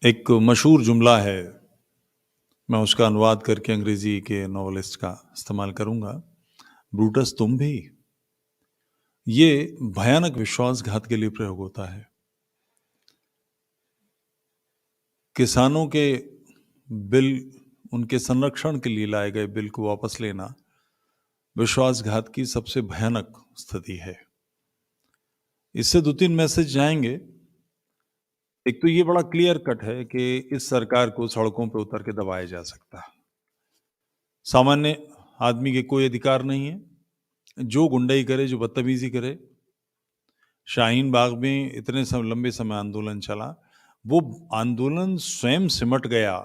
एक मशहूर जुमला है, मैं उसका अनुवाद करके अंग्रेज़ी के नॉवेलिस्ट का इस्तेमाल करूँगा, ब्रूटस तुम भी। ये भयानक विश्वासघात के लिए प्रयोग होता है। किसानों के बिल उनके संरक्षण के लिए लाए गए बिल को वापस लेना, विश्वासघात की सबसे भयानक स्थिति है। इससे 2-3 मैसेज जाएँगे। एक तो ये बड़ा क्लियर कट है कि इस सरकार को सड़कों पे उतर के दबाया जा सकता है। सामान्य आदमी के कोई अधिकार नहीं है। जो गुंडाई करे, जो बदतमीज़ी करे, शाहीन बाग में इतने लंबे समय आंदोलन चला, वो आंदोलन स्वयं सिमट गया।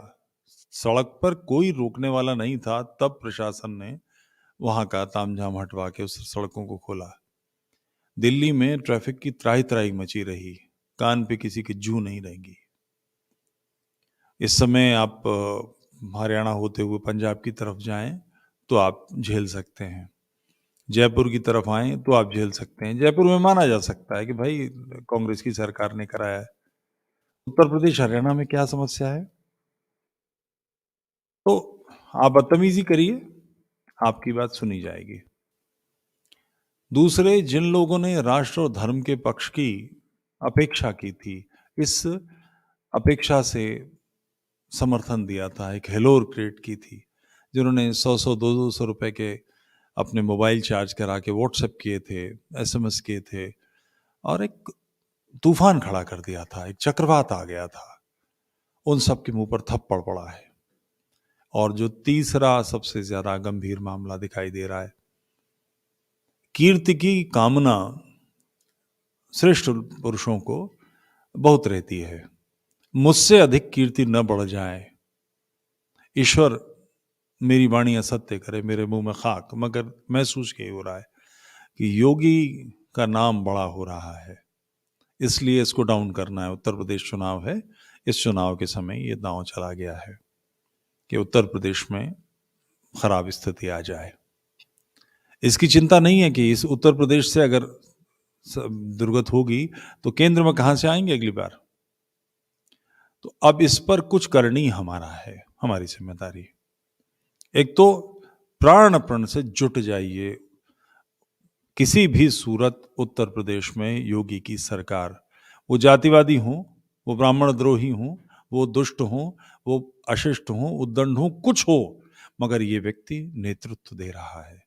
सड़क पर कोई रोकने वाला नहीं था, तब प्रशासन ने वहाँ का तामझाम हटवा के उस सड़कों को खोला। दिल्ली में ट्रैफिक की त्राही-त्राही मची रही, कान पे किसी की जूं नहीं रहेंगी। इस समय आप हरियाणा होते हुए पंजाब की तरफ जाएँ, तो आप झेल सकते हैं। जयपुर की तरफ आएँ तो आप झेल सकते हैं। जयपुर में माना जा सकता है कि भाई कांग्रेस की सरकार ने कराया है। उत्तर प्रदेश, हरियाणा में क्या समस्या है? तो आप बदतमीज़ी करिए, आपकी बात सुनी जाएगी। दूसरे जिन लोगों ने राष्ट्र और धर्म के पक्ष की अपेक्षा की थी, इस अपेक्षा से समर्थन दिया था, एक हिलोर क्रिएट की थी, जिन्होंने 100-100, 200 रुपए के अपने मोबाइल चार्ज करा के व्हाट्सएप किए थे, एसएमएस किए थे और एक तूफान खड़ा कर दिया था, एक चक्रवात आ गया था। उन सब के मुँह पर थप्पड़ पड़ा है। और जो तीसरा सबसे ज़्यादा गंभीर मामला दिखाई दे रहा है, कीर्ति की कामना श्रेष्ठ पुरुषों को बहुत रहती है। मुझसे अधिक कीर्ति न बढ़ जाए, ईश्वर मेरी वाणी असत्य करे, मेरे मुँह में खाक, मगर महसूस ये हो रहा है कि योगी का नाम बड़ा हो रहा है, इसलिए इसको डाउन करना है। उत्तर प्रदेश चुनाव है, इस चुनाव के समय ये दांव चला गया है कि उत्तर प्रदेश में खराब स्थिति आ जाए। इसकी चिंता नहीं है कि इस उत्तर प्रदेश से अगर दुर्गत होगी, तो केंद्र में कहाँ से आएँगे अगली बार? तो अब इस पर कुछ करनी हमारा है, हमारी ज़िम्मेदारी। एक तो प्राण-प्रण से जुट जाइए। किसी भी सूरत उत्तर प्रदेश में योगी की सरकार, वो जातिवादी हों, वो ब्राह्मण द्रोही हों, वो दुष्ट हों, वो अशिष्ट हों, उद्दंड हों, कुछ हो, मगर ये व्यक्ति नेतृत्व दे रहा है।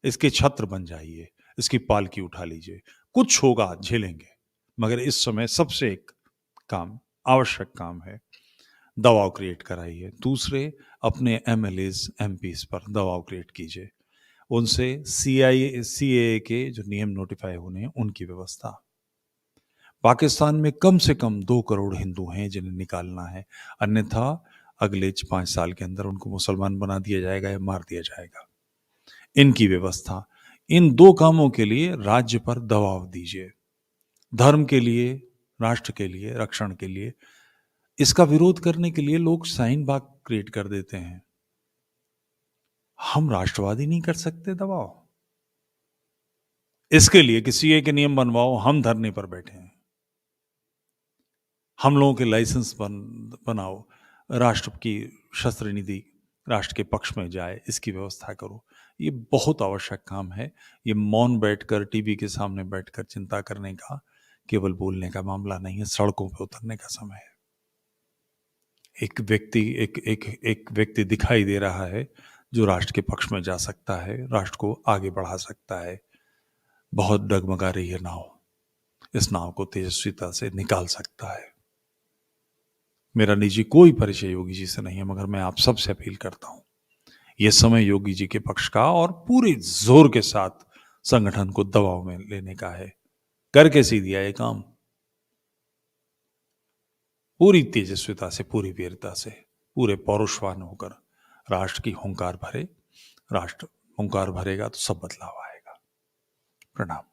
इसके छत्र बन जाइए, इसकी पालकी उठा लीजिए। कुछ होगा, झेलेंगे, मगर इस समय सबसे एक काम, आवश्यक काम है, दबाव क्रिएट कराइए। दूसरे, अपने एमएलएज़, एमपीज़ पर दबाव क्रिएट कीजिए। उनसे सीएए के जो नियम नोटिफ़ाई होने हैं, उनकी व्यवस्था। पाकिस्तान में कम से कम 2 करोड़ हिंदू हैं जिन्हें निकालना है, अन्यथा अगले 5 साल के अंदर उनको मुसलमान बना दिया जाएगा या मार दिया जाएगा। इनकी व्यवस्था, इन 2 कामों के लिए राज्य पर दबाव दीजिए। धर्म के लिए, राष्ट्र के लिए, रक्षण के लिए। इसका विरोध करने के लिए लोग शाहीन बाग क्रिएट कर देते हैं। हम राष्ट्रवादी नहीं कर सकते दबाव? इसके लिए कि सीएए के नियम बनवाओ, हम धरने पर बैठे हैं। हम लोगों के लाइसेंस बनाओ, राष्ट्र की शस्त्र निधि राष्ट्र के पक्ष में जाए, इसकी व्यवस्था करो। ये बहुत आवश्यक काम है। ये मौन बैठकर, टीवी के सामने बैठकर चिंता करने का, केवल बोलने का मामला नहीं है, सड़कों पे उतरने का समय है। एक व्यक्ति दिखाई दे रहा है, जो राष्ट्र के पक्ष में जा सकता है, राष्ट्र को आगे बढ़ा सकता है। बहुत डगमगा रही है नाव, इस नाव को तेजस्विता से निकाल सकता है। मेरा निजी कोई परिचय योगी जी से नहीं है, मगर मैं आप सबसे अपील करता हूं, यह समय योगी जी के पक्ष का और पूरे जोर के साथ संगठन को दबाव में लेने का है। कर कैसे दिया ये काम? पूरी तेजस्विता से, पूरी वीरता से, पूरे पौरुषवान होकर राष्ट्र की हुंकार भरे। राष्ट्र हुंकार भरेगा तो सब बदलाव आएगा। प्रणाम।